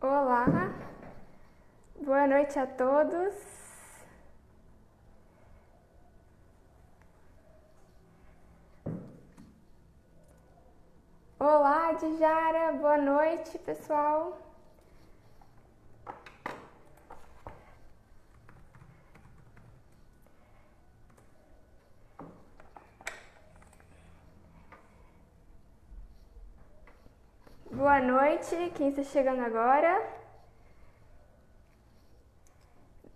Olá, boa noite a todos. Olá, Djara, boa noite, pessoal. Boa noite, quem está chegando agora.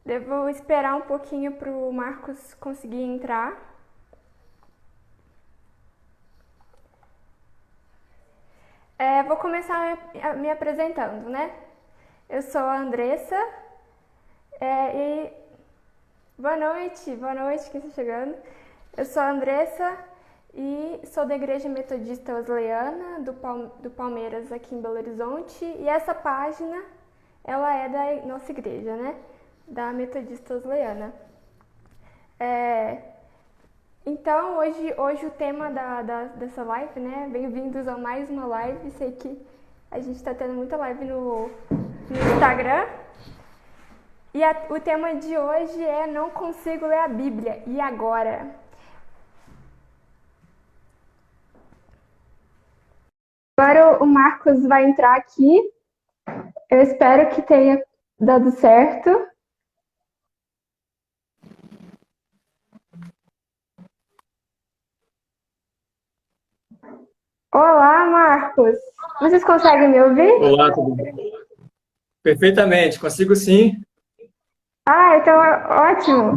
Devo esperar um pouquinho para o Marcos conseguir entrar. Vou começar me apresentando, né? Eu sou a Andressa e boa noite, quem está chegando. Eu sou a Andressa e sou da Igreja Metodista Wesleyana do Palmeiras aqui em Belo Horizonte. E essa página, ela é da nossa igreja, né? Da Metodista Wesleyana. Então, hoje o tema dessa live, né? Bem-vindos a mais uma live. Sei que a gente está tendo muita live no Instagram. E o tema de hoje é Não Consigo Ler a Bíblia. E agora? Agora o Marcos vai entrar aqui. Eu espero que tenha dado certo. Olá, Marcos. Vocês conseguem me ouvir? Olá, tudo bem? Perfeitamente, consigo sim. Então ótimo.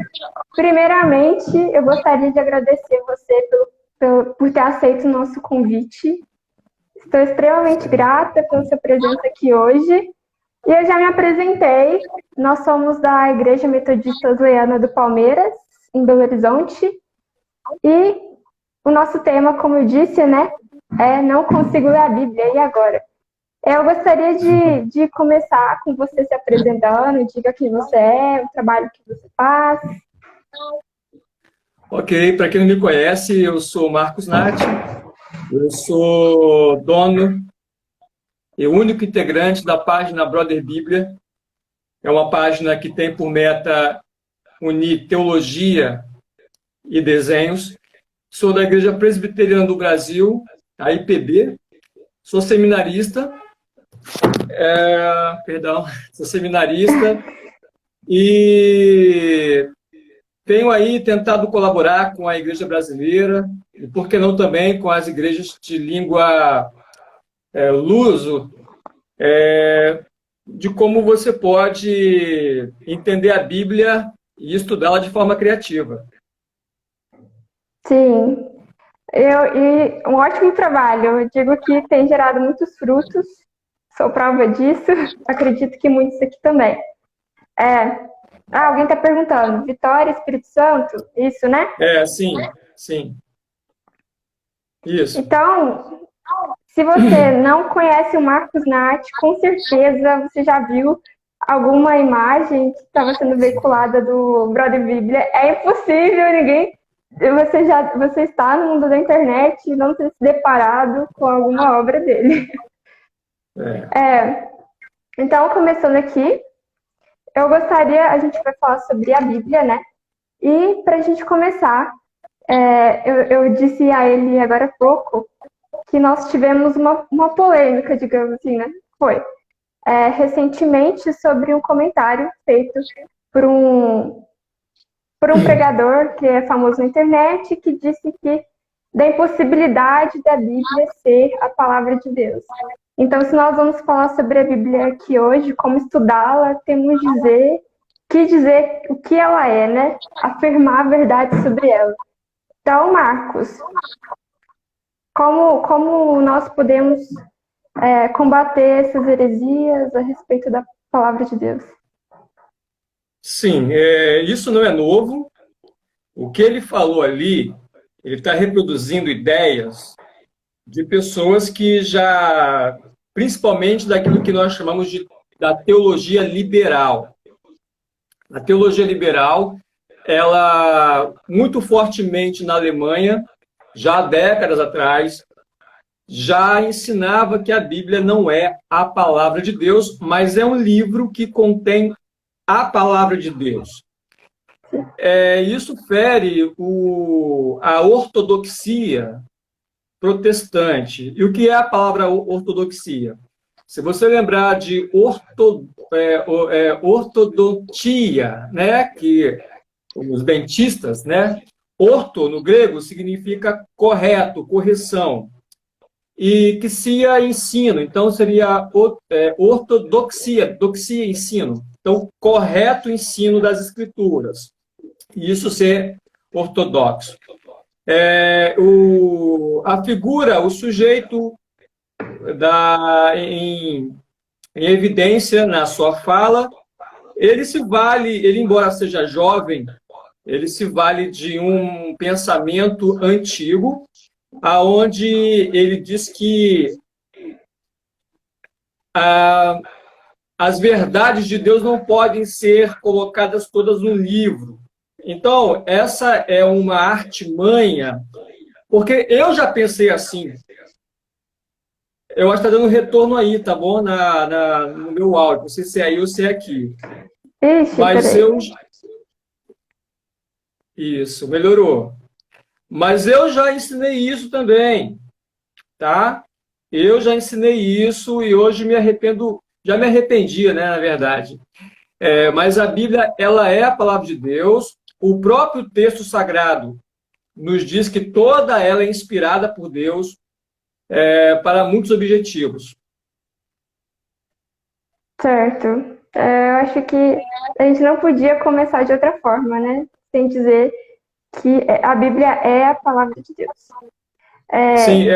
Primeiramente, eu gostaria de agradecer você por ter aceito o nosso convite. Estou extremamente grata pela sua presença aqui hoje. E eu já me apresentei. Nós somos da Igreja Metodista Wesleyana do Palmeiras, em Belo Horizonte. E o nosso tema, como eu disse, né, é Não Consigo Ler a Bíblia. E agora? Eu gostaria de começar com você se apresentando, diga quem você é, o trabalho que você faz. Ok, para quem não me conhece, eu sou Marcos Natti, eu sou dono e único integrante da página Brother Bíblia. É uma página que tem por meta unir teologia e desenhos. Sou da Igreja Presbiteriana do Brasil, a IPB. Sou seminarista, sou seminarista e tenho aí tentado colaborar com a Igreja Brasileira e, por que não, também com as igrejas de língua luso, de como você pode entender a Bíblia e estudá-la de forma criativa. Sim, e um ótimo trabalho. Eu digo que tem gerado muitos frutos, sou prova disso, acredito que muitos aqui também. Alguém está perguntando, Vitória, Espírito Santo? Isso, né? Sim, sim, isso. Então, se você não conhece o Marcos Nart, com certeza você já viu alguma imagem que estava sendo veiculada do Brother Bíblia. É impossível ninguém. Você está no mundo da internet e não ter se deparado com alguma obra dele. Então, começando aqui, a gente vai falar sobre a Bíblia, né? E para a gente começar, eu disse a ele agora há pouco que nós tivemos uma polêmica, digamos assim, né? Foi recentemente sobre um comentário feito por um pregador que é famoso na internet que disse que da impossibilidade da Bíblia ser a palavra de Deus. Então, se nós vamos falar sobre a Bíblia aqui hoje, como estudá-la, temos dizer o que ela é, né? Afirmar a verdade sobre ela. Então, Marcos, como nós podemos combater essas heresias a respeito da palavra de Deus? Sim, isso não é novo. O que ele falou ali, ele está reproduzindo ideias de pessoas que já, principalmente daquilo que nós chamamos da teologia liberal. A teologia liberal, ela muito fortemente na Alemanha, já há décadas atrás, já ensinava que a Bíblia não é a palavra de Deus, mas é um livro que contém a palavra de Deus. Isso fere a ortodoxia protestante. E o que é a palavra ortodoxia? Se você lembrar de ortodontia, né, que os dentistas, né, orto no grego significa correto, correção, e xia, ensino, então seria ortodoxia, doxia, ensino. Então, correto ensino das escrituras. Isso ser ortodoxo. A figura, o sujeito em evidência na sua fala, ele, embora seja jovem, ele se vale de um pensamento antigo, aonde ele diz que as verdades de Deus não podem ser colocadas todas no livro. Então, essa é uma artimanha, porque eu já pensei assim. Eu acho que está dando retorno aí, tá bom? No meu áudio. Não sei se é aí ou se é aqui. Ixi, Mas peraí. Isso, melhorou. Mas eu já ensinei isso também, tá? Eu já ensinei isso e hoje me arrependo, já me arrependia, né, na verdade. Mas a Bíblia, ela é a palavra de Deus. O próprio texto sagrado nos diz que toda ela é inspirada por Deus para muitos objetivos. Certo. Eu acho que a gente não podia começar de outra forma, né? Sem dizer que a Bíblia é a palavra de Deus. Sim,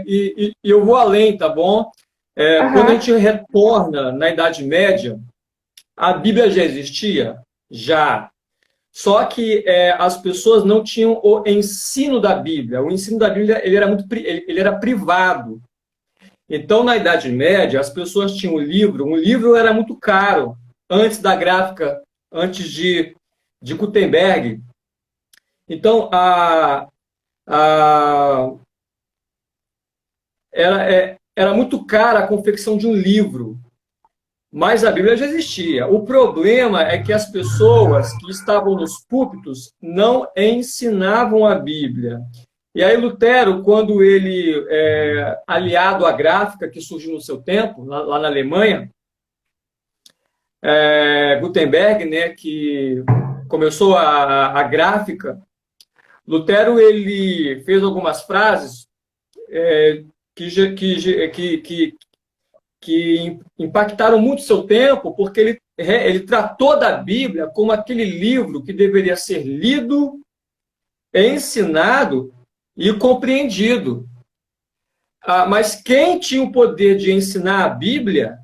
e eu vou além, tá bom? Quando a gente retorna na Idade Média, a Bíblia já existia? Já. Só que as pessoas não tinham o ensino da Bíblia. O ensino da Bíblia ele era privado. Então, na Idade Média, as pessoas tinham um livro era muito caro. Antes da gráfica, antes de Gutenberg. Então, era muito cara a confecção de um livro. Mas a Bíblia já existia. O problema é que as pessoas que estavam nos púlpitos não ensinavam a Bíblia. E aí Lutero, quando ele, aliado à gráfica que surgiu no seu tempo, lá na Alemanha, Gutenberg, né, que começou a gráfica, Lutero ele fez algumas frases que impactaram muito seu tempo, porque ele tratou da Bíblia como aquele livro que deveria ser lido, ensinado e compreendido. Mas quem tinha o poder de ensinar a Bíblia,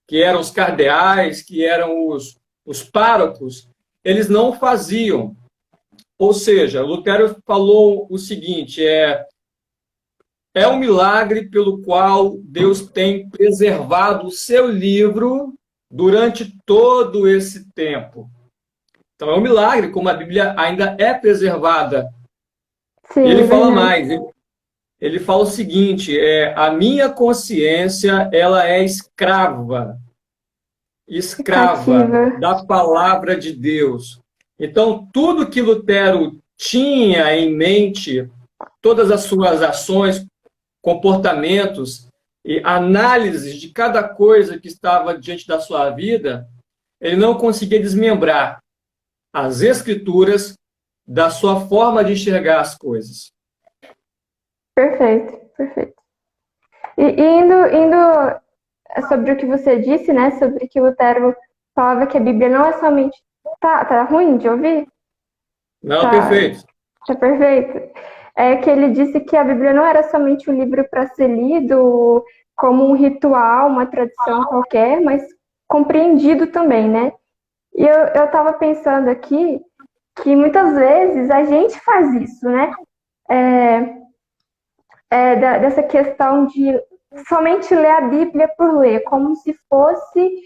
que eram os cardeais, que eram os párocos, eles não faziam. Ou seja, Lutero falou o seguinte, é um milagre pelo qual Deus tem preservado o seu livro durante todo esse tempo. Então, é um milagre como a Bíblia ainda é preservada. Sim, E ele fala verdade. mais, ele fala o seguinte, a minha consciência, ela é escrava Cativa. da palavra de Deus. Então, tudo que Lutero tinha em mente, todas as suas ações, comportamentos e análises de cada coisa que estava diante da sua vida, ele não conseguia desmembrar as escrituras da sua forma de enxergar as coisas. Perfeito, perfeito. E indo sobre o que você disse, né? Sobre que Lutero falava que a Bíblia não é somente. Tá ruim de ouvir? Não, perfeito. Tá perfeito. É que ele disse que a Bíblia não era somente um livro para ser lido como um ritual, uma tradição qualquer, mas compreendido também, né? E eu estava pensando aqui que muitas vezes a gente faz isso, né? Dessa questão de somente ler a Bíblia por ler, como se fosse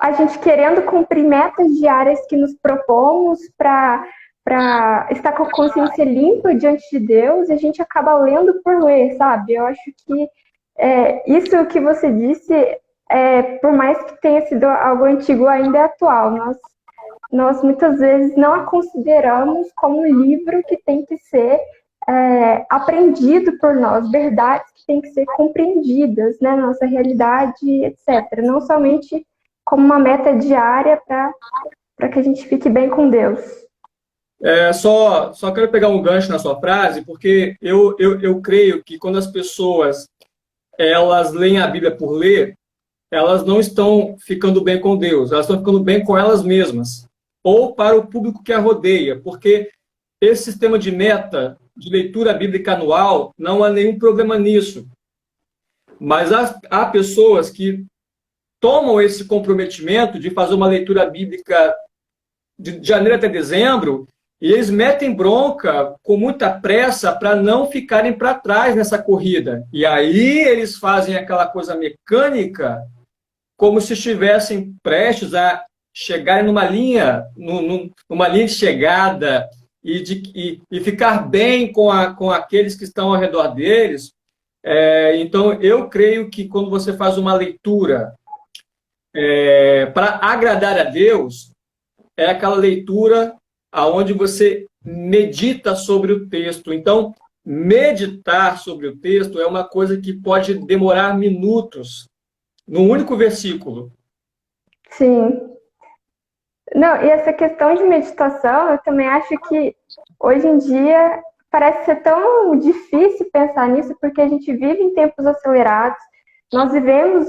a gente querendo cumprir metas diárias que nos propomos para para estar com a consciência limpa diante de Deus, a gente acaba lendo por ler, sabe? Eu acho que isso que você disse, por mais que tenha sido algo antigo, ainda é atual. Nós muitas vezes não a consideramos como um livro que tem que ser aprendido por nós, verdades que têm que ser compreendidas, né, na nossa realidade, etc. Não somente como uma meta diária para que a gente fique bem com Deus. Só quero pegar um gancho na sua frase, porque eu creio que quando as pessoas elas leem a Bíblia por ler, elas não estão ficando bem com Deus, elas estão ficando bem com elas mesmas, ou para o público que a rodeia, porque esse sistema de meta, de leitura bíblica anual, não há nenhum problema nisso. Mas há pessoas que tomam esse comprometimento de fazer uma leitura bíblica de janeiro até dezembro, e eles metem bronca com muita pressa para não ficarem para trás nessa corrida. E aí eles fazem aquela coisa mecânica, como se estivessem prestes a chegarem numa linha de chegada e ficar bem com aqueles que estão ao redor deles. Então, eu creio que quando você faz uma leitura para agradar a Deus, é aquela leitura aonde você medita sobre o texto. Então, meditar sobre o texto é uma coisa que pode demorar minutos, num único versículo. Sim. Não, e essa questão de meditação, eu também acho que hoje em dia parece ser tão difícil pensar nisso, porque a gente vive em tempos acelerados. Nós vivemos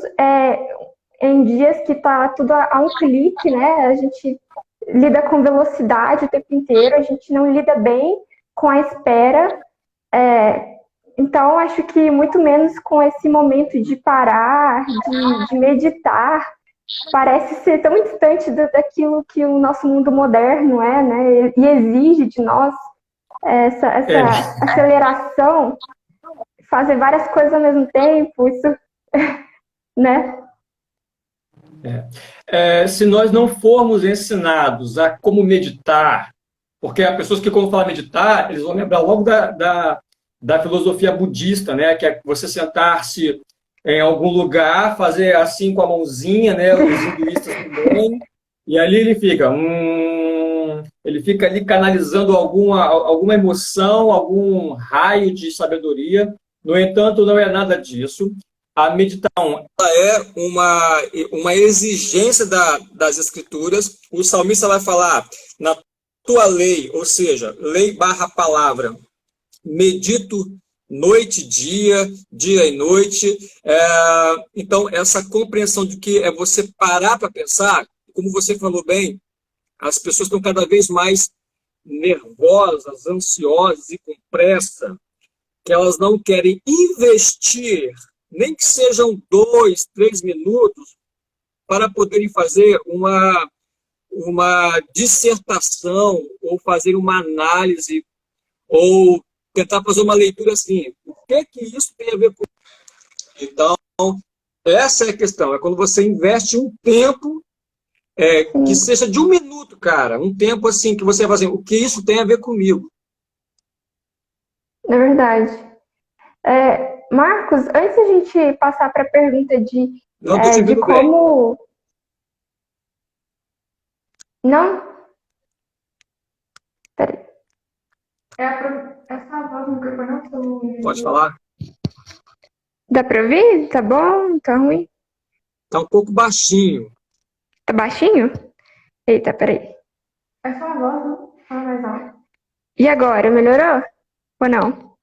em dias que está tudo a um clique, né? A gente lida com velocidade o tempo inteiro, a gente não lida bem com a espera. Então, acho que muito menos com esse momento de parar, de meditar, parece ser tão distante daquilo que o nosso mundo moderno é, né? E exige de nós essa aceleração, fazer várias coisas ao mesmo tempo, isso, né? Se nós não formos ensinados a como meditar, porque há pessoas que, quando falam meditar, eles vão lembrar logo da filosofia budista, né? Que é você sentar-se em algum lugar, fazer assim com a mãozinha, né? Os hinduístas também, e ali ele fica ali canalizando alguma emoção, algum raio de sabedoria. No entanto, não é nada disso. A meditação é uma exigência das Escrituras. O salmista vai falar na tua lei, ou seja, lei barra palavra. Medito noite, dia e noite. Então, essa compreensão de que é você parar para pensar, como você falou bem, as pessoas estão cada vez mais nervosas, ansiosas e com pressa, que elas não querem investir, nem que sejam 2, 3 minutos, para poderem fazer uma dissertação, ou fazer uma análise, ou tentar fazer uma leitura assim. O que isso tem a ver com... Então, essa é a questão. É quando você investe um tempo, que seja de 1 minuto, cara. Um tempo assim, que você vai fazer, o que isso tem a ver comigo? É verdade. Marcos, antes da gente passar para a pergunta de como... Bem. Não? Peraí. Essa voz no microfone não... Pode falar? Dá para ouvir? Tá bom? Tá ruim? Tá um pouco baixinho. Tá baixinho? Eita, peraí. É só a voz, não? Fala mais alto. E agora, melhorou? Ou não?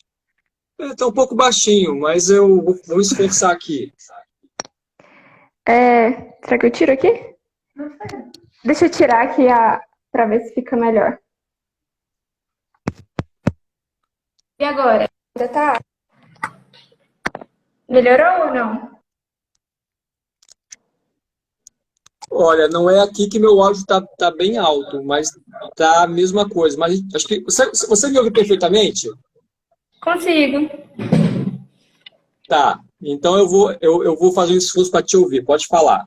Tá um pouco baixinho, mas eu vou esforçar aqui. Será que eu tiro aqui? Não sei. Deixa eu tirar aqui para ver se fica melhor. E agora? Ainda tá? Melhorou ou não? Olha, não é aqui que meu áudio tá bem alto, mas tá a mesma coisa. Mas acho que você me ouve perfeitamente? Consigo. Tá, então eu vou fazer um esforço para te ouvir. Pode falar.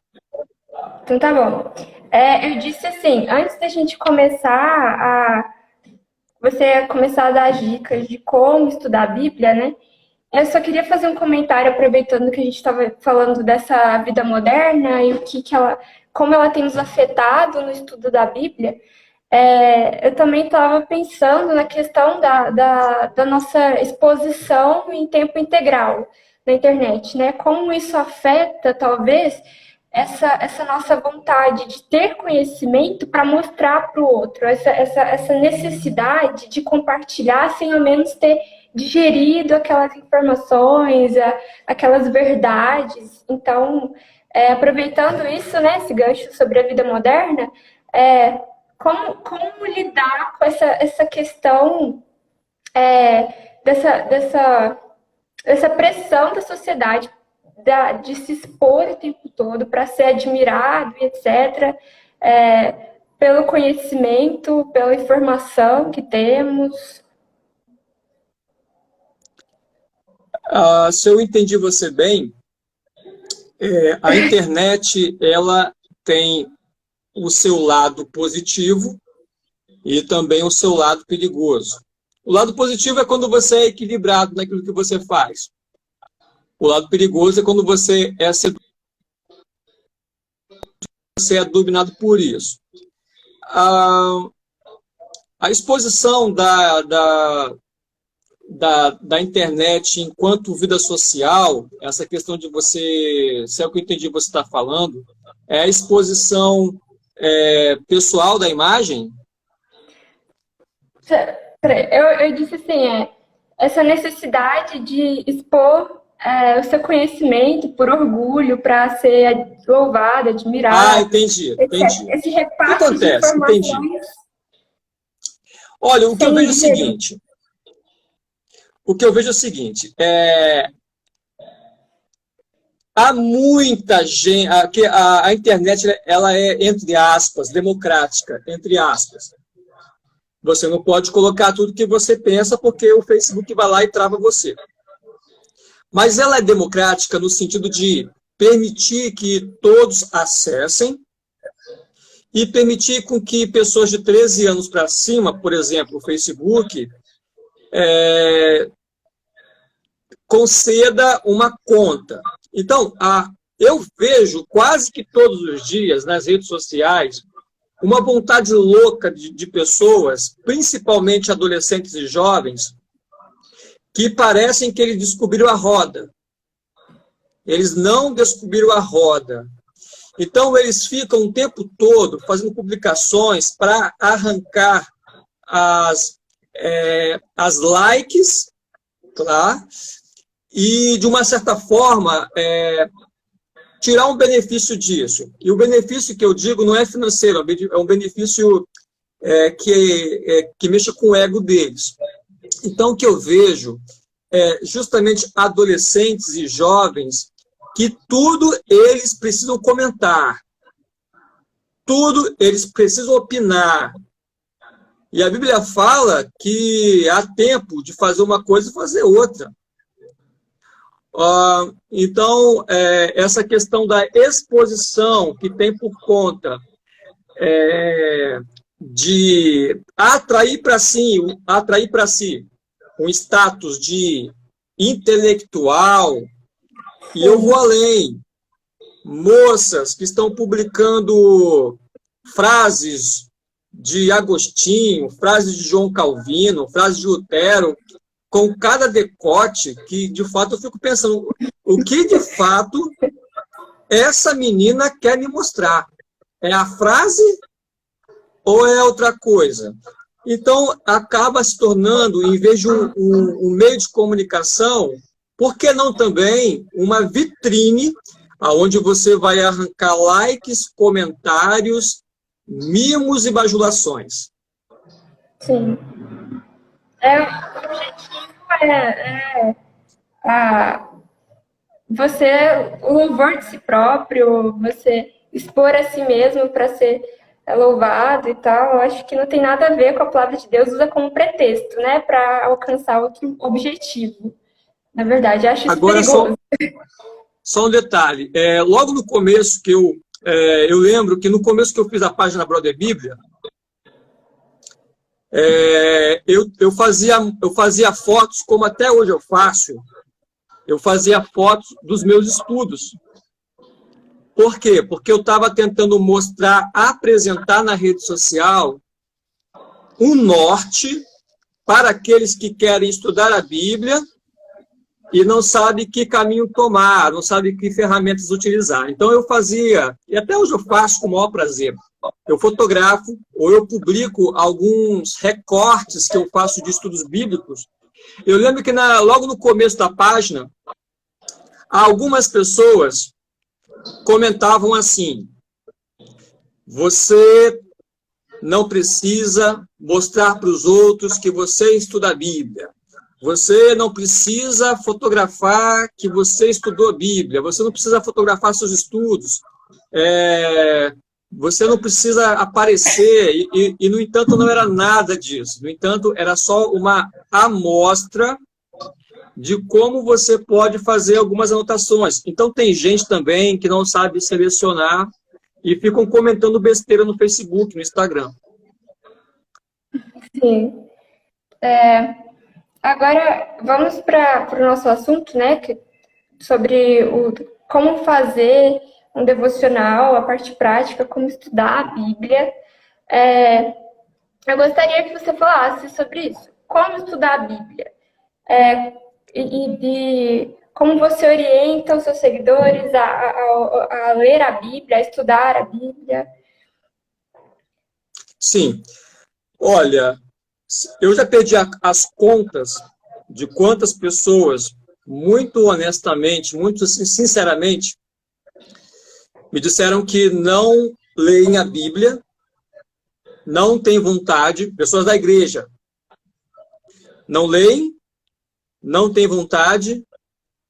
Então tá bom. Eu disse assim, antes da gente começar você começar a dar dicas de como estudar a Bíblia, né? Eu só queria fazer um comentário, aproveitando que a gente estava falando dessa vida moderna e o que ela, como ela tem nos afetado no estudo da Bíblia. Eu também estava pensando na questão da nossa exposição em tempo integral na internet, né? Como isso afeta, talvez, essa nossa vontade de ter conhecimento para mostrar para o outro, essa necessidade de compartilhar sem ao menos ter digerido aquelas informações, aquelas verdades. Então, aproveitando isso, né, esse gancho sobre a vida moderna, como lidar com essa questão dessa pressão da sociedade de se expor o tempo todo para ser admirado e etc., pelo conhecimento, pela informação que temos. Se eu entendi você bem, a internet ela tem o seu lado positivo e também o seu lado perigoso. O lado positivo é quando você é equilibrado naquilo que você faz. O lado perigoso é quando você é dominado por isso. A exposição da internet enquanto vida social, essa questão de você, se é o que eu entendi você está falando, é a exposição pessoal da imagem? Eu disse assim, essa necessidade de expor o seu conhecimento por orgulho, para ser louvado, admirado. Entendi. Esse repasse de informações. Entendi. Olha, o que eu vejo é o seguinte, há muita gente, a internet ela é, entre aspas, democrática, entre aspas. Você não pode colocar tudo que você pensa, porque o Facebook vai lá e trava você. Mas ela é democrática no sentido de permitir que todos acessem e permitir com que pessoas de 13 anos para cima, por exemplo, o Facebook, conceda uma conta. Então, eu vejo quase que todos os dias nas redes sociais uma vontade louca de pessoas, principalmente adolescentes e jovens, que parecem que eles descobriram a roda. Eles não descobriram a roda. Então, eles ficam o tempo todo fazendo publicações para arrancar as likes, tá? E, de uma certa forma, tirar um benefício disso. E o benefício que eu digo não é financeiro, é um benefício que mexa com o ego deles. Então, o que eu vejo é justamente adolescentes e jovens que tudo eles precisam comentar, tudo eles precisam opinar. E a Bíblia fala que há tempo de fazer uma coisa e fazer outra. Então, essa questão da exposição que tem por conta de atrair para si um status de intelectual, e eu vou além, moças que estão publicando frases de Agostinho, frases de João Calvino, frases de Lutero, com cada decote que, de fato, eu fico pensando, o que, de fato, essa menina quer me mostrar? É a frase ou é outra coisa? Então, acaba se tornando, em vez de um meio de comunicação, por que não também uma vitrine onde você vai arrancar likes, comentários, mimos e bajulações? Sim. O objetivo o louvor de si próprio, você expor a si mesmo para ser louvado e tal. Eu acho que não tem nada a ver com a palavra de Deus, usa como pretexto, né, para alcançar outro objetivo. Na verdade, eu acho isso agora, perigoso. Só um detalhe. Logo no começo que eu lembro que no começo que eu fiz a página Brother Bíblia, Eu fazia fotos, como até hoje eu faço, eu fazia fotos dos meus estudos. Por quê? Porque eu estava tentando mostrar, apresentar na rede social um norte para aqueles que querem estudar a Bíblia e não sabem que caminho tomar, não sabem que ferramentas utilizar. Então eu fazia, e até hoje eu faço com o maior prazer, eu fotografo ou eu publico alguns recortes que eu faço de estudos bíblicos. Eu lembro que logo no começo da página, algumas pessoas comentavam assim: você não precisa mostrar para os outros que você estuda a Bíblia. Você não precisa fotografar que você estudou a Bíblia. Você não precisa fotografar seus estudos. Você não precisa aparecer. E, no entanto, não era nada disso. No entanto, era só uma amostra de como você pode fazer algumas anotações. Então, tem gente também que não sabe selecionar e ficam comentando besteira no Facebook, no Instagram. Sim. Agora, vamos para o nosso assunto, né? Sobre como fazer um devocional, a parte prática, como estudar a Bíblia. Eu gostaria que você falasse sobre isso. Como estudar a Bíblia? E como você orienta os seus seguidores a ler a Bíblia, a estudar a Bíblia? Sim. Olha, eu já perdi as contas de quantas pessoas, muito honestamente, muito sinceramente, me disseram que não leem a Bíblia, não têm vontade, pessoas da igreja, não leem, não têm vontade,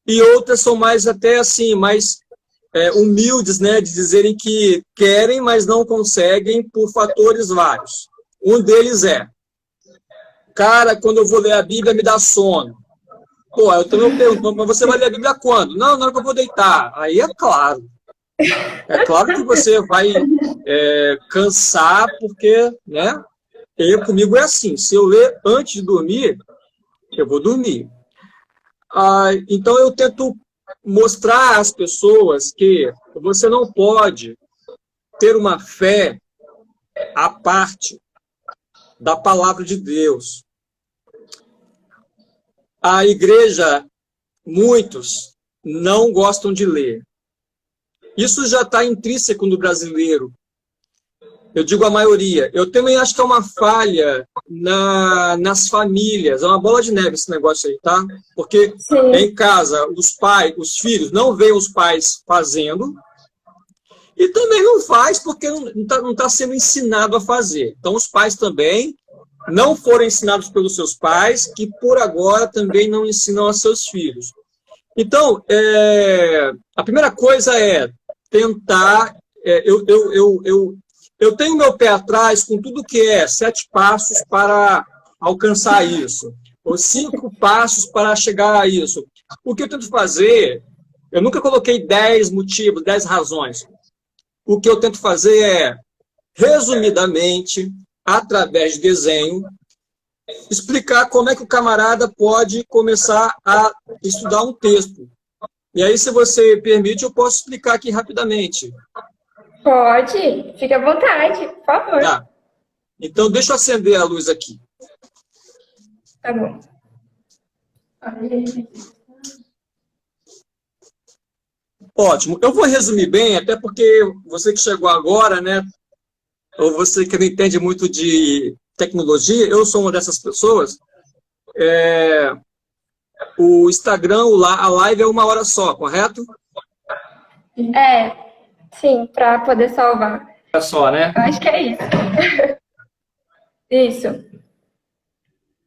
e outras são mais até assim, mais humildes, né, de dizerem que querem, mas não conseguem por fatores vários. Um deles cara, quando eu vou ler a Bíblia me dá sono. Pô, eu também pergunto, mas você vai ler a Bíblia quando? Não, na hora que eu vou deitar. Aí é claro. É claro que você vai cansar, porque, né, comigo é assim, se eu ler antes de dormir, eu vou dormir. Então eu tento mostrar às pessoas que você não pode ter uma fé à parte da palavra de Deus. A igreja, muitos não gostam de ler. Isso já está intrínseco no brasileiro. Eu digo a maioria. Eu também acho que é uma falha nas famílias. É uma bola de neve esse negócio aí, tá? Porque em casa, os filhos não veem os pais fazendo e também não faz porque não tá sendo ensinado a fazer. Então, os pais também não foram ensinados pelos seus pais, que por agora também não ensinam a seus filhos. Então, a primeira coisa é tentar... Eu tenho meu pé atrás com tudo que 7 passos para alcançar isso, ou 5 passos para chegar a isso. O que eu tento fazer, eu nunca coloquei 10 motivos, 10 razões. O que eu tento fazer resumidamente, através de desenho, explicar como é que o camarada pode começar a estudar um texto. E aí, se você permite, eu posso explicar aqui rapidamente. Pode, fique à vontade, por favor. Tá. Então, deixa eu acender a luz aqui. Tá bom. Ótimo. Eu vou resumir bem, até porque você que chegou agora, né, ou você que não entende muito de tecnologia, eu sou uma dessas pessoas. O Instagram, a live é 1 hora só, correto? Sim, para poder salvar. É só, né? Eu acho que é isso. Isso.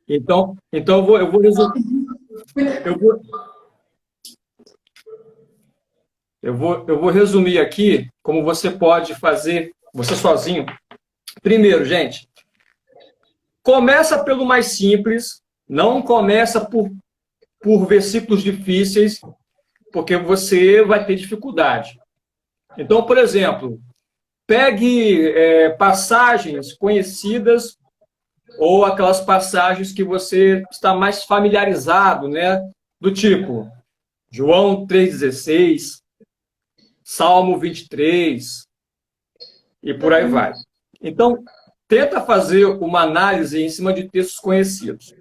Então eu vou resumir. Eu vou resumir aqui como você pode fazer, você sozinho. Primeiro, gente, começa pelo mais simples, não começa por versículos difíceis, porque você vai ter dificuldade. Então, por exemplo, pegue passagens conhecidas ou aquelas passagens que você está mais familiarizado, né? Do tipo João 3,16, Salmo 23 e por aí vai. Então, tenta fazer uma análise em cima de textos conhecidos.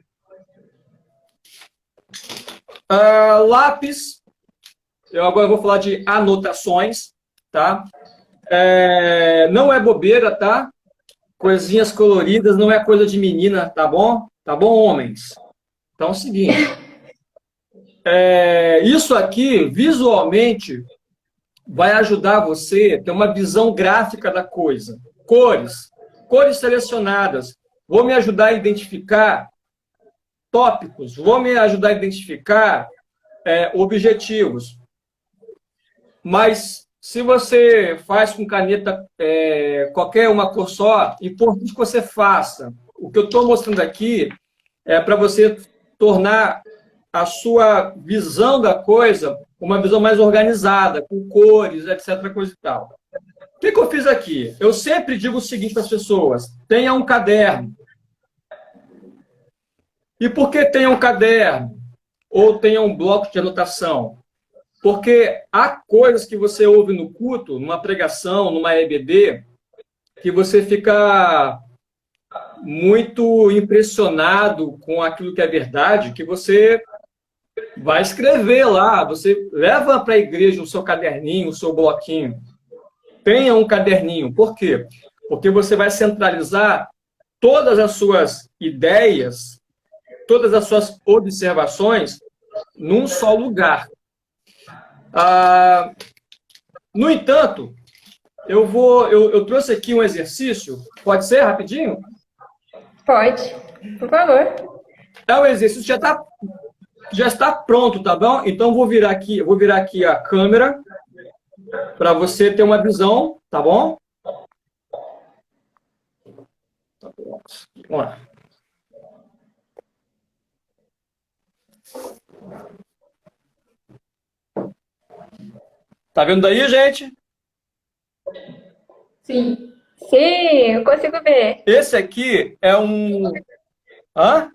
Lápis, eu agora vou falar de anotações, tá? Não é bobeira, tá? Coisinhas coloridas não é coisa de menina, tá bom? Tá bom, homens? Então é o seguinte, isso aqui, visualmente, vai ajudar você a ter uma visão gráfica da coisa. Cores selecionadas, vão me ajudar a identificar tópicos, vão me ajudar a identificar objetivos. Mas se você faz com caneta qualquer uma cor só, importante que você faça. O que eu estou mostrando aqui é para você tornar a sua visão da coisa uma visão mais organizada, com cores, etc., coisa e tal. O que eu fiz aqui? Eu sempre digo o seguinte para as pessoas: tenha um caderno. E por que tenha um caderno? Ou tenha um bloco de anotação? Porque há coisas que você ouve no culto, numa pregação, numa EBD, que você fica muito impressionado com aquilo que é verdade, que você vai escrever lá, você leva para a igreja o seu caderninho, o seu bloquinho. Tenha um caderninho. Por quê? Porque você vai centralizar todas as suas ideias, todas as suas observações num só lugar. No entanto, eu trouxe aqui um exercício. Pode ser rapidinho? Pode, por favor. O exercício já está pronto, tá bom? Então vou virar aqui a câmera para você ter uma visão, tá bom? Vamos lá. Tá vendo daí, gente? Sim. Sim, eu consigo ver. Esse aqui é um... Hã?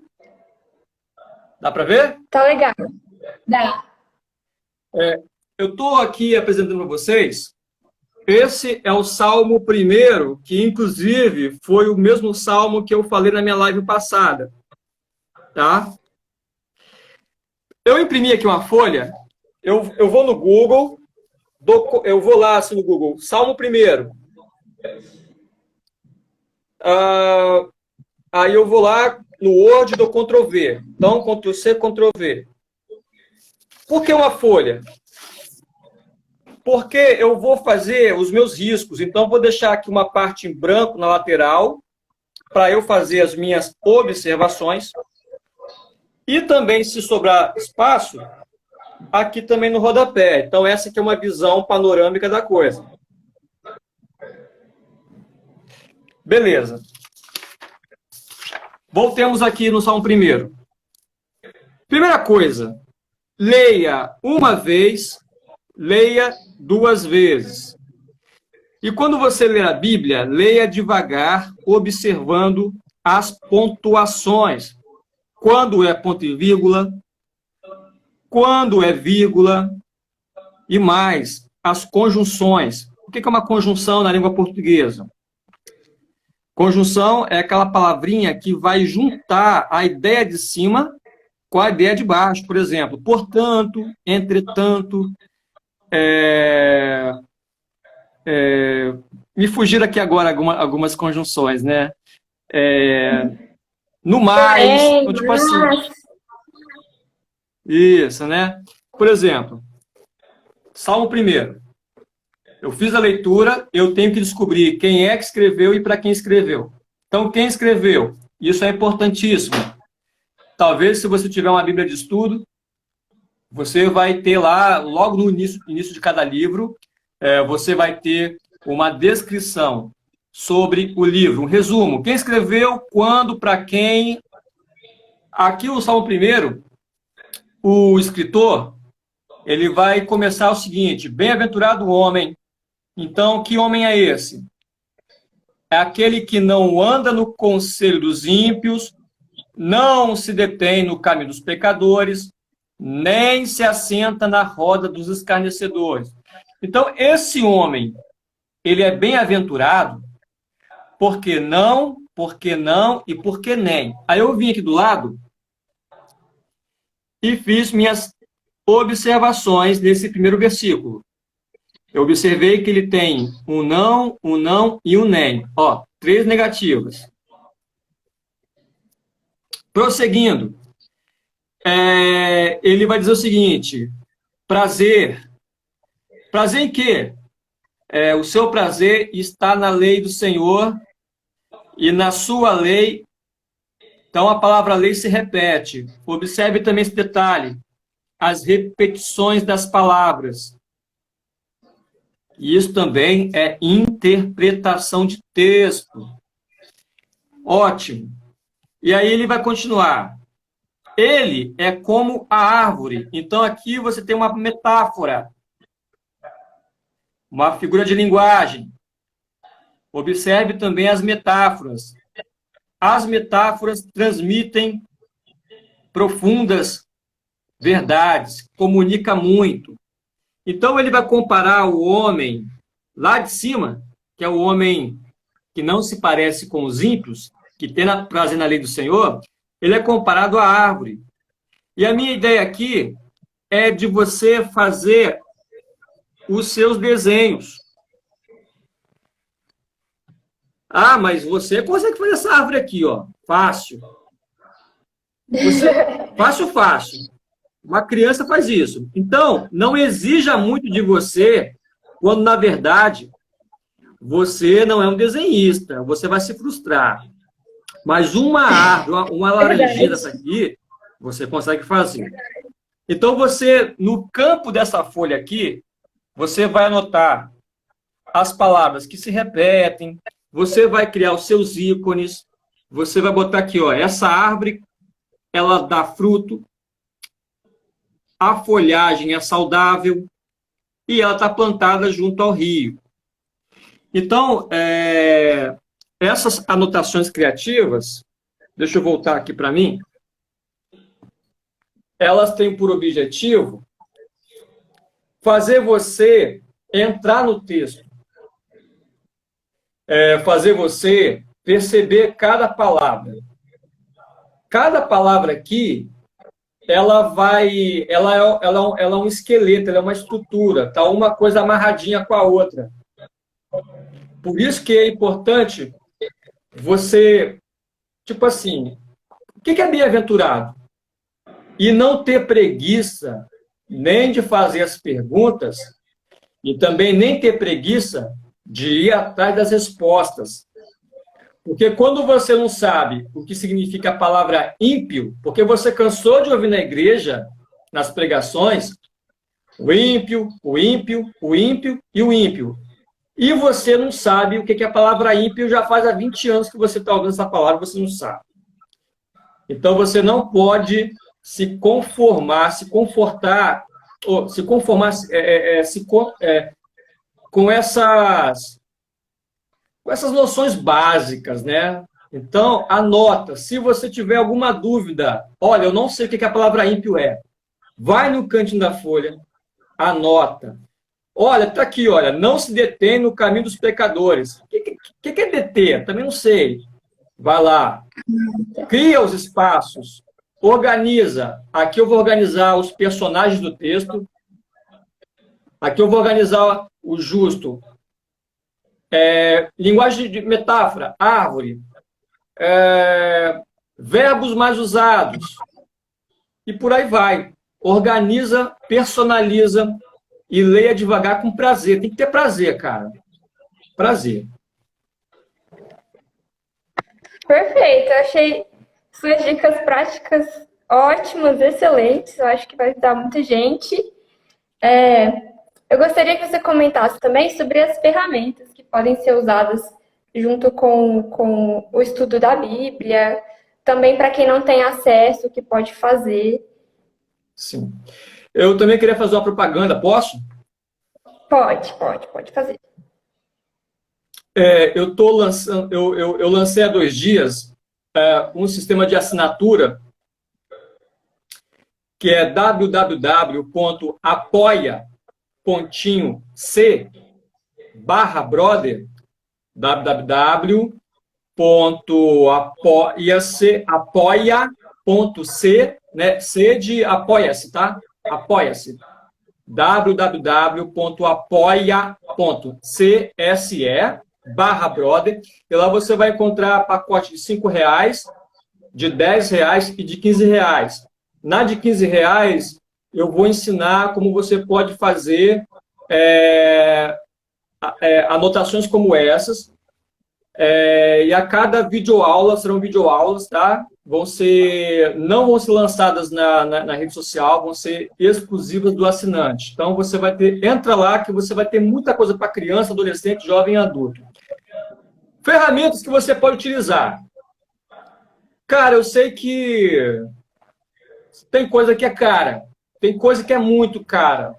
Dá para ver? Tá legal. Dá. Eu estou aqui apresentando para vocês. Esse é o Salmo 1, que inclusive foi o mesmo Salmo que eu falei na minha live passada. Tá? Eu imprimi aqui uma folha, eu vou no Google, eu vou lá assim, no Google, Salmo 1. Aí eu vou lá no Word e dou Ctrl V. Então, Ctrl C, Ctrl V. Por que uma folha? Porque eu vou fazer os meus riscos. Então, vou deixar aqui uma parte em branco na lateral para eu fazer as minhas observações. E também, se sobrar espaço, aqui também no rodapé. Então, essa aqui é uma visão panorâmica da coisa. Beleza. Voltemos aqui no Salmo 1. Primeira coisa, leia uma vez, leia 2 vezes. E quando você ler a Bíblia, leia devagar, observando as pontuações. Quando é ponto e vírgula, quando é vírgula, e mais, as conjunções. O que é uma conjunção na língua portuguesa? Conjunção é aquela palavrinha que vai juntar a ideia de cima com a ideia de baixo. Por exemplo, portanto, entretanto, me fugiram aqui agora algumas conjunções, né? No mais, então, tipo assim. Isso, né? Por exemplo, Salmo 1. Eu fiz a leitura, eu tenho que descobrir quem é que escreveu e para quem escreveu. Então, quem escreveu? Isso é importantíssimo. Talvez, se você tiver uma Bíblia de estudo, você vai ter lá, logo no início de cada livro, você vai ter uma descrição sobre o livro, um resumo. Quem escreveu, quando, para quem. Aqui o Salmo 1, o escritor, ele vai começar o seguinte: bem-aventurado o homem. Então, que homem é esse? é aquele que não anda no conselho dos ímpios, não se detém no caminho dos pecadores, nem se assenta na roda dos escarnecedores. Então, esse homem, ele é bem-aventurado, porque não e porque nem. Aí eu vim aqui do lado e fiz minhas observações nesse primeiro versículo. Eu observei que ele tem um não e um nem. Ó, 3 negativas. Prosseguindo, ele vai dizer o seguinte: prazer. Prazer em quê? O seu prazer está na lei do Senhor e na sua lei. Então, a palavra lei se repete. Observe também esse detalhe. As repetições das palavras. Isso também é interpretação de texto. Ótimo. E aí ele vai continuar. Ele é como a árvore. Então, aqui você tem uma metáfora. Uma figura de linguagem. Observe também as metáforas. As metáforas transmitem profundas verdades, comunica muito. Então, ele vai comparar o homem lá de cima, que é o homem que não se parece com os ímpios, que tem prazer na lei do Senhor, ele é comparado à árvore. E a minha ideia aqui é de você fazer os seus desenhos. Ah, mas você consegue fazer essa árvore aqui, ó. Fácil. Fácil. Uma criança faz isso. Então, não exija muito de você, quando, na verdade, você não é um desenhista. Você vai se frustrar. Mas uma árvore, uma laranjeira dessa aqui, você consegue fazer. Então, você, no campo dessa folha aqui, você vai anotar as palavras que se repetem, você vai criar os seus ícones, você vai botar aqui, ó, essa árvore, ela dá fruto, a folhagem é saudável e ela está plantada junto ao rio. Então, essas anotações criativas, deixa eu voltar aqui para mim, elas têm por objetivo fazer você entrar no texto, fazer você perceber cada palavra. Cada palavra aqui, ela é um esqueleto, ela é uma estrutura, tá uma coisa amarradinha com a outra. Por isso que é importante você, tipo assim, o que é bem-aventurado? E não ter preguiça nem de fazer as perguntas e também nem ter preguiça de ir atrás das respostas. Porque quando você não sabe o que significa a palavra ímpio, porque você cansou de ouvir na igreja, nas pregações, o ímpio, o ímpio, o ímpio e o ímpio. E você não sabe o que é a palavra ímpio, já faz há 20 anos que você está ouvindo essa palavra, você não sabe. Então você não pode se conformar, se confortar, ou se conformar com essas noções básicas, né? Então, anota. Se você tiver alguma dúvida, olha, eu não sei o que a palavra ímpio é. Vai no cantinho da folha, anota. Olha, tá aqui, olha, não se detém no caminho dos pecadores. O que é deter? Também não sei. Vai lá. Cria os espaços. Organiza. Aqui eu vou organizar os personagens do texto. Aqui eu vou organizar o justo. Linguagem de metáfora, árvore. Verbos mais usados. E por aí vai. Organiza, personaliza e leia devagar com prazer. Tem que ter prazer, cara. Prazer. Perfeito. Eu achei suas dicas práticas ótimas, excelentes. Eu acho que vai ajudar muita gente. Eu gostaria que você comentasse também sobre as ferramentas que podem ser usadas junto com o estudo da Bíblia, também para quem não tem acesso, o que pode fazer. Sim. Eu também queria fazer uma propaganda, posso? Pode fazer. Eu tô lançando, eu lancei há 2 dias um sistema de assinatura que é www.apoia.c/brother, www.apoia.c, né? C de apoia-se, tá? Apoia-se. www.apoia.cse/brother. E lá você vai encontrar pacote de R$ 5, de R$ 10 e de R$ 15. Na de R$ 15, eu vou ensinar como você pode fazer anotações como essas. E a cada videoaula, serão videoaulas, tá? Não vão ser lançadas na rede social, vão ser exclusivas do assinante. Então, você vai ter, entra lá que você vai ter muita coisa para criança, adolescente, jovem e adulto. Ferramentas que você pode utilizar. Cara, eu sei que tem coisa que é cara, tem coisa que é muito cara,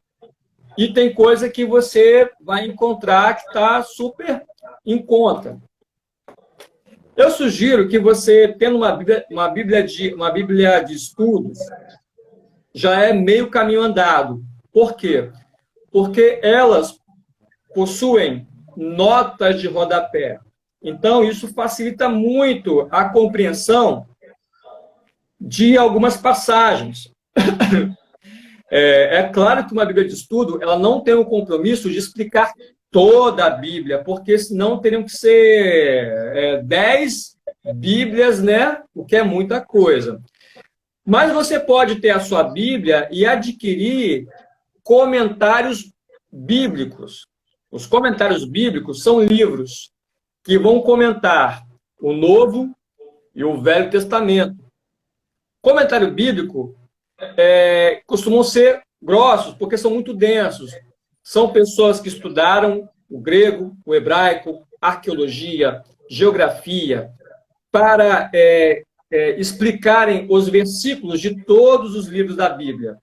e tem coisa que você vai encontrar que está super em conta. Eu sugiro que você, tendo uma Bíblia de estudos, já é meio caminho andado. Por quê? Porque elas possuem notas de rodapé. Então, isso facilita muito a compreensão de algumas passagens. É claro que uma Bíblia de estudo ela não tem o compromisso de explicar toda a Bíblia, porque senão teriam que ser 10 Bíblias, né? O que é muita coisa. Mas você pode ter a sua Bíblia e adquirir comentários bíblicos. Os comentários bíblicos são livros que vão comentar o Novo e o Velho Testamento. Comentário bíblico costumam ser grossos, porque são muito densos. São pessoas que estudaram o grego, o hebraico, arqueologia, geografia, para explicarem os versículos de todos os livros da Bíblia.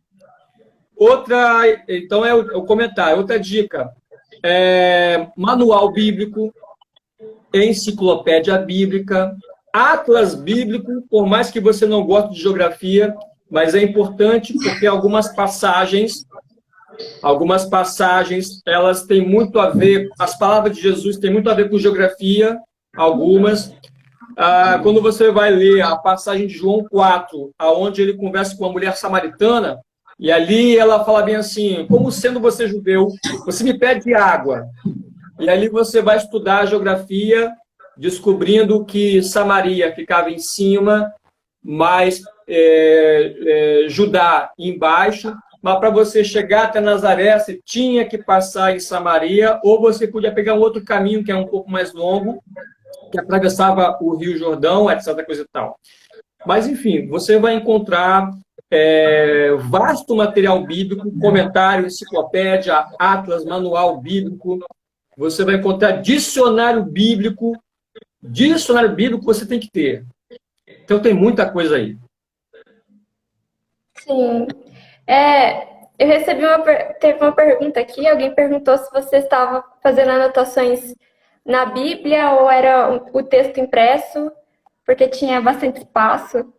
Então, é o comentário. Outra dica, manual bíblico, enciclopédia bíblica, atlas bíblico, por mais que você não goste de geografia, mas é importante porque algumas passagens, elas têm muito a ver, as palavras de Jesus têm muito a ver com geografia, algumas. Quando você vai ler a passagem de João 4, onde ele conversa com uma mulher samaritana, e ali ela fala bem assim, como sendo você judeu, você me pede água. E ali você vai estudar a geografia, descobrindo que Samaria ficava em cima, mas Judá embaixo, mas para você chegar até Nazaré, você tinha que passar em Samaria, ou você podia pegar um outro caminho, que é um pouco mais longo, que atravessava o Rio Jordão, etc. coisa e tal. Mas, enfim, você vai encontrar vasto material bíblico, comentário, enciclopédia, atlas, manual bíblico. Você vai encontrar dicionário bíblico. Dicionário bíblico você tem que ter. Então, tem muita coisa aí. Sim. Eu teve uma pergunta aqui, alguém perguntou se você estava fazendo anotações na Bíblia ou era o texto impresso, porque tinha bastante espaço.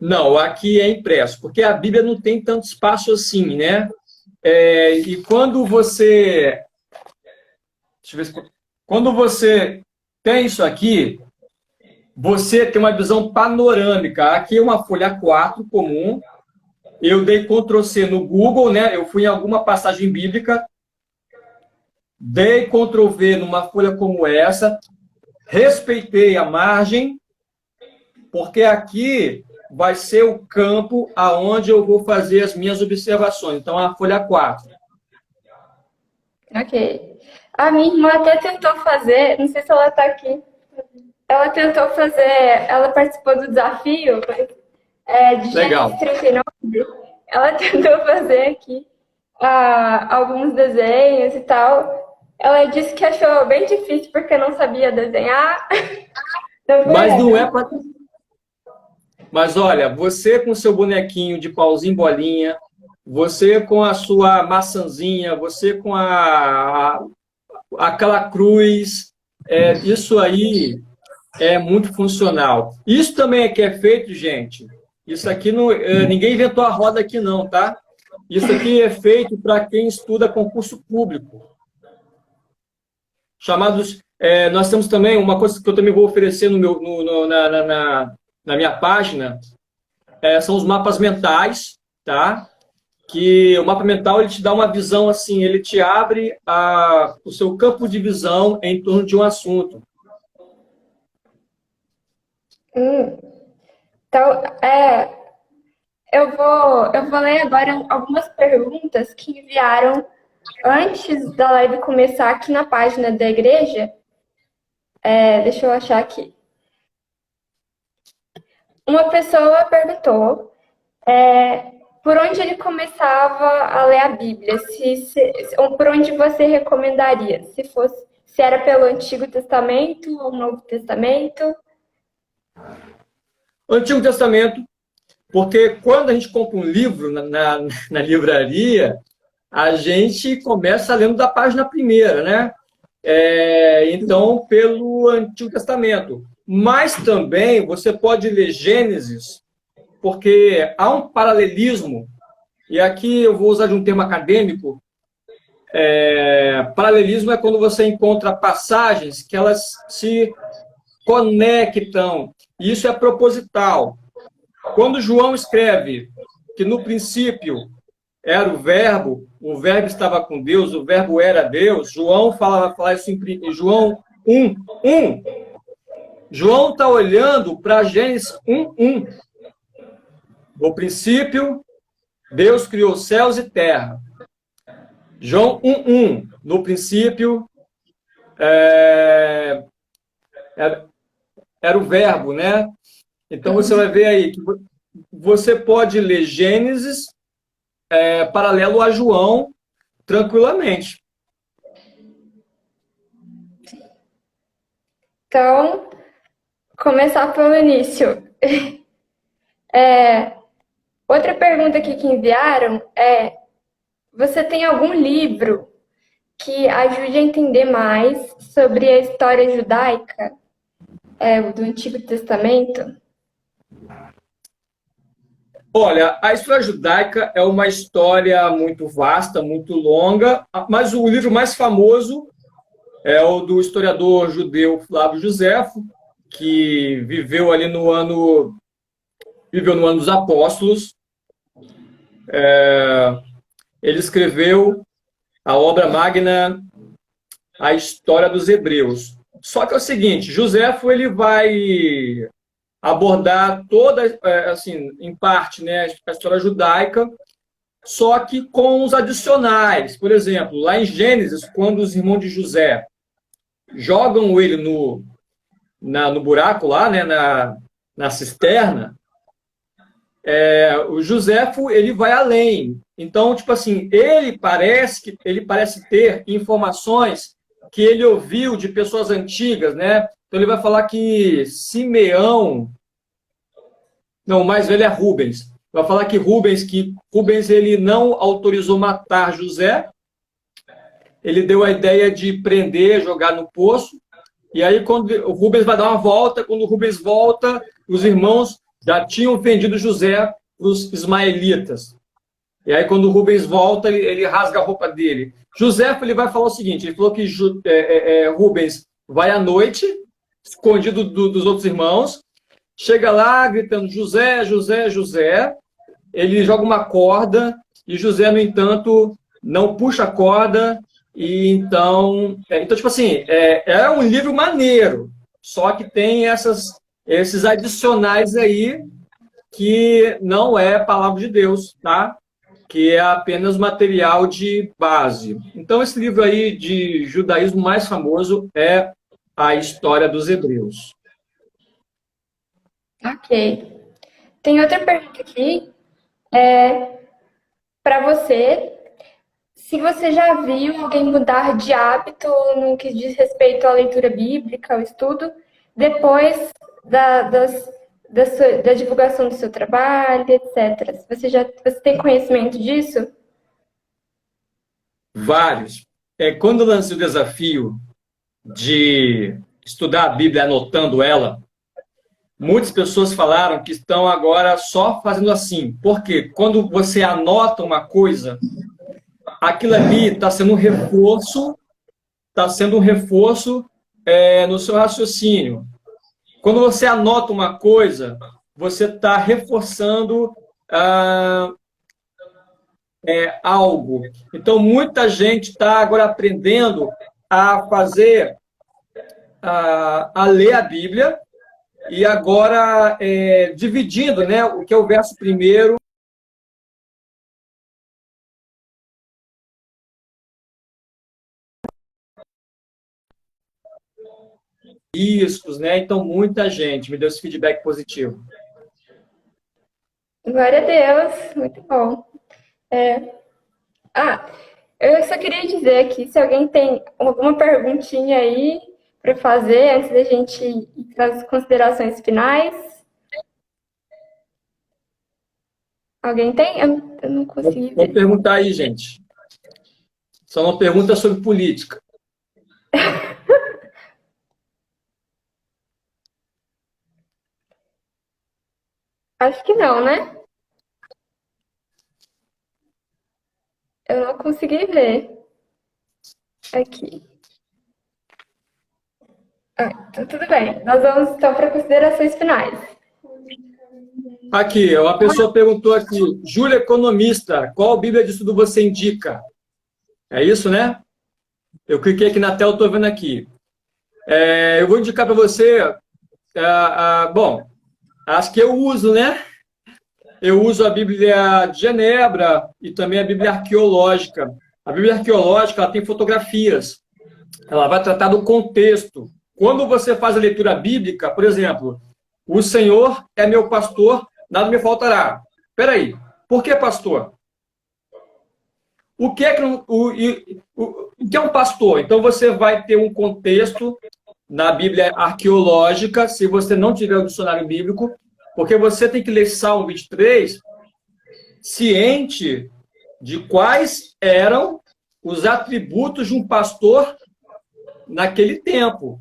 Não, aqui é impresso, porque a Bíblia não tem tanto espaço assim, né? E quando você... Deixa eu ver se... Quando você tem isso aqui, você tem uma visão panorâmica. Aqui é uma folha 4 comum. Eu dei Ctrl+C no Google, né? Eu fui em alguma passagem bíblica, dei Ctrl+V numa folha como essa, respeitei a margem, porque aqui vai ser o campo aonde eu vou fazer as minhas observações. Então, a folha 4. Ok. A minha irmã até tentou fazer, não sei se ela está aqui, ela tentou fazer, ela participou do desafio, mas de Gênesis 39, ela tentou fazer aqui alguns desenhos e tal. Ela disse que achou bem difícil porque não sabia desenhar. Mas não é para... Mas olha, você com seu bonequinho de pauzinho bolinha, você com a sua maçãzinha, você com aquela cruz, isso aí é muito funcional. Isso também é que é feito, gente. Isso aqui não, ninguém inventou a roda aqui não, tá? Isso aqui é feito para quem estuda concurso público. Chamados, nós temos também uma coisa que eu também vou oferecer na minha página, são os mapas mentais, tá? Que o mapa mental ele te dá uma visão assim, ele te abre o seu campo de visão em torno de um assunto. Então, eu vou ler agora algumas perguntas que enviaram antes da live começar aqui na página da igreja. Deixa eu achar aqui. Uma pessoa perguntou por onde ele começava a ler a Bíblia, ou por onde você recomendaria, se era pelo Antigo Testamento ou Novo Testamento. Antigo Testamento, porque quando a gente compra um livro na livraria, a gente começa lendo da página primeira, né? Então, pelo Antigo Testamento. Mas também você pode ler Gênesis, porque há um paralelismo, e aqui eu vou usar de um termo acadêmico. Paralelismo é quando você encontra passagens que elas se conectam, e isso é proposital. Quando João escreve que no princípio era o verbo estava com Deus, o verbo era Deus, João fala isso em João 1:1. João está olhando para Gênesis 1:1. No princípio, Deus criou céus e terra. João 1:1. No princípio, era o verbo, né? Então você vai ver aí que você pode ler Gênesis paralelo a João tranquilamente. Então, começar pelo início. Outra pergunta aqui que enviaram você tem algum livro que ajude a entender mais sobre a história judaica do Antigo Testamento? Olha, a história judaica é uma história muito vasta, muito longa, mas o livro mais famoso é o do historiador judeu Flávio Josefo, que viveu no ano dos Apóstolos. Ele escreveu a obra magna, a História dos Hebreus. Só que é o seguinte, Josefo ele vai abordar toda, assim, em parte, né, a história judaica, só que com os adicionais. Por exemplo, lá em Gênesis, quando os irmãos de José jogam ele no buraco lá, né, na cisterna, o Josefo ele vai além. Então, tipo assim, ele parece ter informações que ele ouviu de pessoas antigas, né? Então ele vai falar que Simeão, não, o mais velho é Rubens. Vai falar que Rubens ele não autorizou matar José. Ele deu a ideia de prender, jogar no poço. E aí quando o Rubens vai dar uma volta, quando o Rubens volta, os irmãos já tinham vendido José para os ismaelitas. E aí, quando o Rubens volta, ele rasga a roupa dele. José ele vai falar o seguinte, ele falou que Rubens vai à noite, escondido dos outros irmãos, chega lá gritando José, José, José, ele joga uma corda, e José, no entanto, não puxa a corda, e então tipo assim, é um livro maneiro, só que tem esses adicionais aí, que não é palavra de Deus, tá? Que é apenas material de base. Então, esse livro aí de judaísmo mais famoso é a História dos Hebreus. Ok. Tem outra pergunta aqui. Para você, se você já viu alguém mudar de hábito no que diz respeito à leitura bíblica, ao estudo, depois da divulgação do seu trabalho, etc. Você tem conhecimento disso? Vários. quando eu lancei o desafio de estudar a Bíblia anotando ela, muitas pessoas falaram que estão agora só fazendo assim. Porque quando você anota uma coisa, aquilo ali está sendo um reforço no seu raciocínio. Quando você anota uma coisa, você está reforçando algo. Então, muita gente está agora aprendendo a fazer, a ler a Bíblia e agora dividindo, né, o que é o verso primeiro. Riscos, né? Então, muita gente me deu esse feedback positivo. Glória a Deus, muito bom. Eu só queria dizer aqui, se alguém tem alguma perguntinha aí para fazer antes da gente ir para as considerações finais. Alguém tem? Eu não consegui Vou ver. perguntar aí, gente. Só uma pergunta sobre política. Acho que não, né? Eu não consegui ver. Aqui. Então tudo bem. Nós vamos então para considerações finais. Aqui, uma pessoa perguntou aqui, Júlia, economista, qual Bíblia de estudo você indica? É isso, né? Eu cliquei aqui na tela, estou vendo aqui. Eu vou indicar para você, bom, acho que eu uso, né? Eu uso a Bíblia de Genebra e também a Bíblia arqueológica. A Bíblia arqueológica ela tem fotografias. Ela vai tratar do contexto. Quando você faz a leitura bíblica, por exemplo, o Senhor é meu pastor, nada me faltará. Espera aí, por que pastor? O que é um pastor? Então você vai ter um contexto na Bíblia arqueológica, se você não tiver o dicionário bíblico, porque você tem que ler Salmo 23 ciente de quais eram os atributos de um pastor naquele tempo.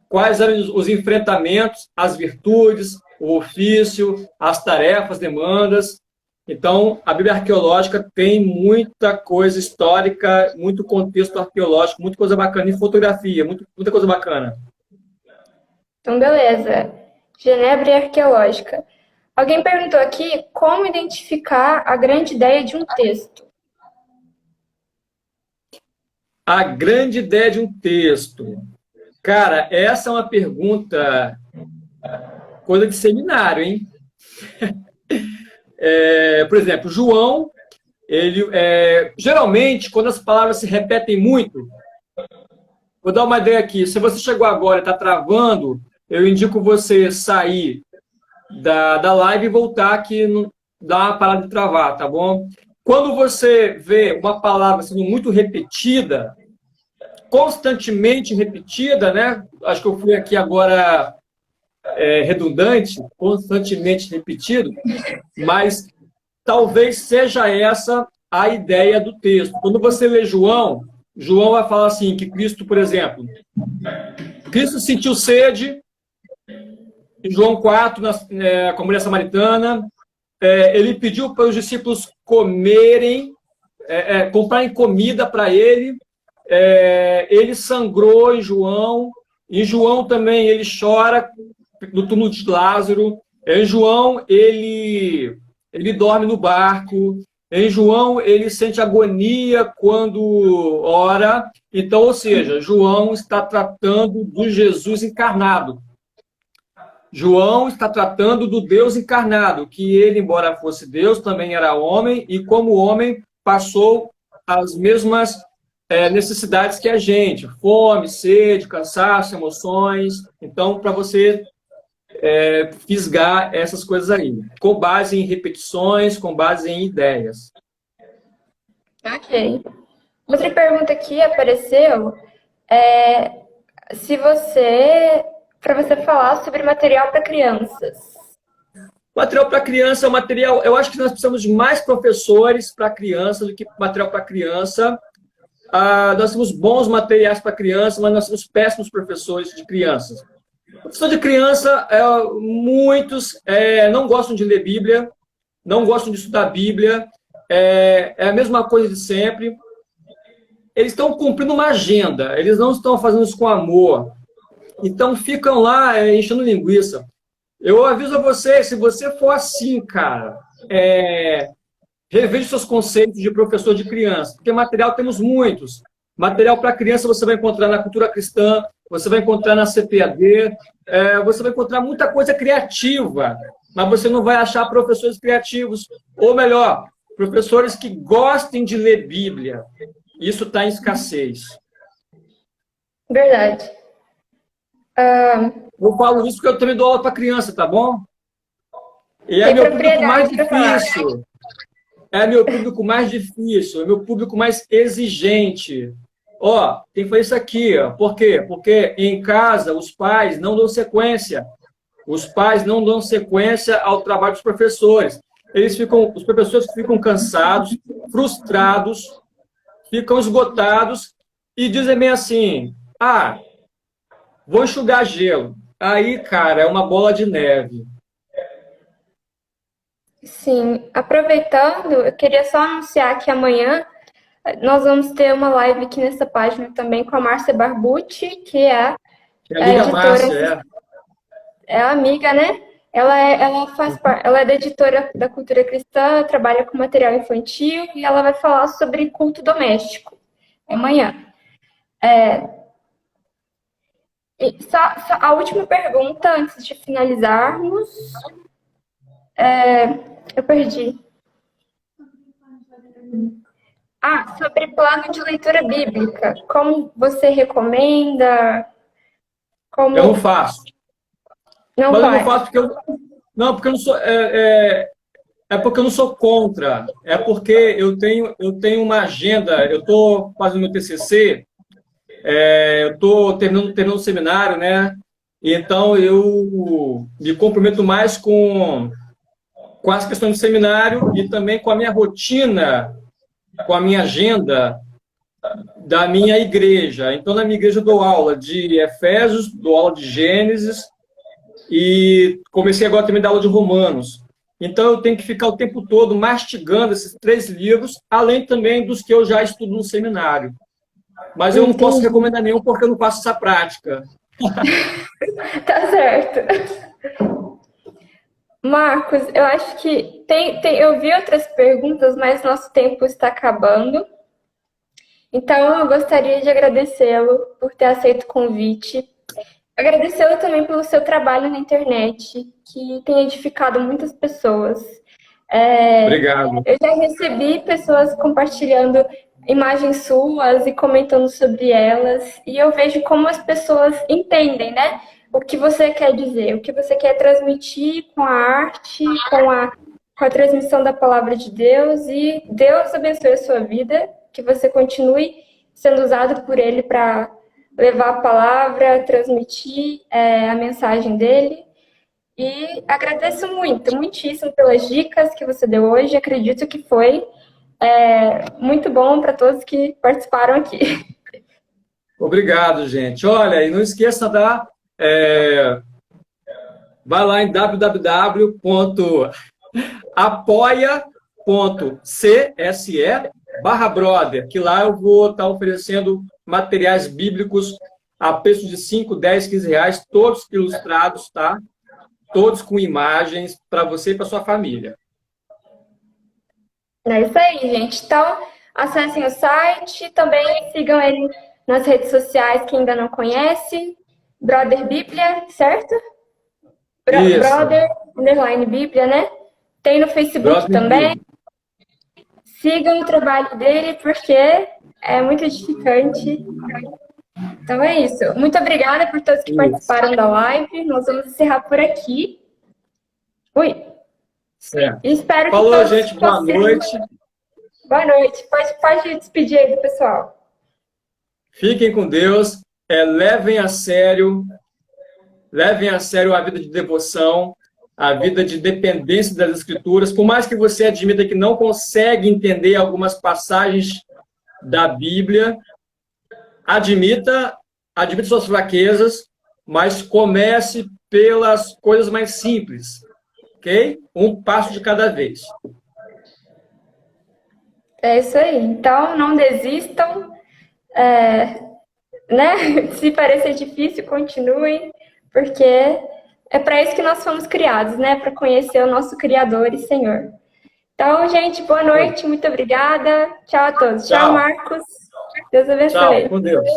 Quais eram os enfrentamentos, as virtudes, o ofício, as tarefas, demandas. Então, a Bíblia arqueológica tem muita coisa histórica, muito contexto arqueológico, muita coisa bacana, e fotografia, muita coisa bacana. Então, beleza. Genebra e arqueológica. Alguém perguntou aqui como identificar a grande ideia de um texto. A grande ideia de um texto. Cara, essa é uma pergunta, coisa de seminário, hein? Por exemplo, João, geralmente, quando as palavras se repetem muito, vou dar uma ideia aqui, se você chegou agora e está travando, eu indico você sair da live e voltar que não dá uma parada de travar, tá bom? Quando você vê uma palavra sendo muito repetida, constantemente repetida, né? Acho que eu fui aqui agora redundante, constantemente repetido, mas talvez seja essa a ideia do texto. Quando você lê João, João vai falar assim, que Cristo, por exemplo, Cristo sentiu sede, em João 4, com a mulher samaritana, ele pediu para os discípulos comerem, comprarem comida para ele, ele sangrou em João também ele chora no túmulo de Lázaro, em João ele dorme no barco, em João ele sente agonia quando ora, então, ou seja, João está tratando do Jesus encarnado. João está tratando do Deus encarnado, que ele, embora fosse Deus, também era homem, e como homem passou as mesmas necessidades que a gente, fome, sede, cansaço, emoções. Então, para você fisgar essas coisas aí, com base em repetições, com base em ideias. Ok. Outra pergunta que apareceu para você falar sobre material para crianças. Material para criança é um material... Eu acho que nós precisamos de mais professores para criança do que material para criança. nós temos bons materiais para criança, mas nós temos péssimos professores de crianças. Professor de criança, muitos não gostam de ler Bíblia, não gostam de estudar Bíblia, é a mesma coisa de sempre. Eles estão cumprindo uma agenda, eles não estão fazendo isso com amor. Então, ficam lá enchendo linguiça. Eu aviso a você, se você for assim, cara, reveja seus conceitos de professor de criança, porque material temos muitos. Material para criança você vai encontrar na cultura cristã, você vai encontrar na CPAD, você vai encontrar muita coisa criativa, mas você não vai achar professores criativos, ou melhor, professores que gostem de ler Bíblia. Isso está em escassez. Verdade. Eu falo isso porque eu também dou aula para criança, tá bom? E é meu público mais difícil. É meu público mais difícil, é meu público mais exigente. Ó, tem que fazer isso aqui, ó. Por quê? Porque em casa os pais não dão sequência. Os pais não dão sequência ao trabalho dos professores. Os professores ficam cansados, frustrados, ficam esgotados e dizem bem assim: vou enxugar gelo. Aí, cara, é uma bola de neve. Sim, aproveitando, eu queria só anunciar que amanhã nós vamos ter uma live aqui nessa página também com a Márcia Barbucci, que é a amiga Márcia, é a amiga, né? Ela é da editora da Cultura Cristã, trabalha com material infantil e ela vai falar sobre culto doméstico amanhã. E só a última pergunta antes de finalizarmos. Eu perdi. Sobre plano de leitura bíblica. Como você recomenda? Eu não faço. Não Mas vai. eu não faço porque porque eu não sou. Porque eu não sou contra. É porque eu tenho uma agenda. Eu estou fazendo meu TCC. Eu estou terminando o seminário, né? Então eu me comprometo mais com as questões do seminário e também com a minha rotina, com a minha agenda da minha igreja. Então, na minha igreja eu dou aula de Efésios, dou aula de Gênesis e comecei agora também a dar aula de Romanos. Então, eu tenho que ficar o tempo todo mastigando esses 3 livros, além também dos que eu já estudo no seminário. Mas eu não posso recomendar nenhum porque eu não faço essa prática. Tá certo. Marcos, eu acho que eu vi outras perguntas, mas nosso tempo está acabando. Então, eu gostaria de agradecê-lo por ter aceito o convite. Agradecê-lo também pelo seu trabalho na internet, que tem edificado muitas pessoas. Obrigado. Eu já recebi pessoas compartilhando imagens suas e comentando sobre elas, e eu vejo como as pessoas entendem, né? O que você quer dizer, o que você quer transmitir com a arte, com a transmissão da palavra de Deus, e Deus abençoe a sua vida, que você continue sendo usado por Ele para levar a palavra, transmitir a mensagem dele. E agradeço muitíssimo pelas dicas que você deu hoje. Acredito que foi muito bom para todos que participaram aqui. Obrigado, gente. Olha, e não esqueça vai lá em www.apoia.cse/brother, que lá eu vou estar oferecendo materiais bíblicos a preço de 5, 10, 15 reais, todos ilustrados, tá? Todos com imagens para você e para sua família. É isso aí, gente. Então, acessem o site, também sigam ele nas redes sociais que ainda não conhece. Brother Bíblia, certo? Brother, underline Bíblia, né? Tem no Facebook Brother também. Bíblia. Sigam o trabalho dele, porque é muito edificante. Então é isso. Muito obrigada por todos que participaram da live. Nós vamos encerrar por aqui. Certo. Espero Falou, que todos gente. Boa noite. Boa noite. Pode despedir aí do pessoal. Fiquem com Deus. Levem a sério a vida de devoção, a vida de dependência das Escrituras. Por mais que você admita que não consegue entender algumas passagens da Bíblia. Admita suas fraquezas, mas comece pelas coisas mais simples, ok? Um passo de cada vez. É isso aí. Então, não desistam, né? Se parecer difícil, continuem, porque é para isso que nós fomos criados, né? Para conhecer o nosso Criador e Senhor. Então, gente, boa noite, muito obrigada. Tchau a todos. Tchau, Tchau. Marcos. Deus Tchau, abençoe. com Deus.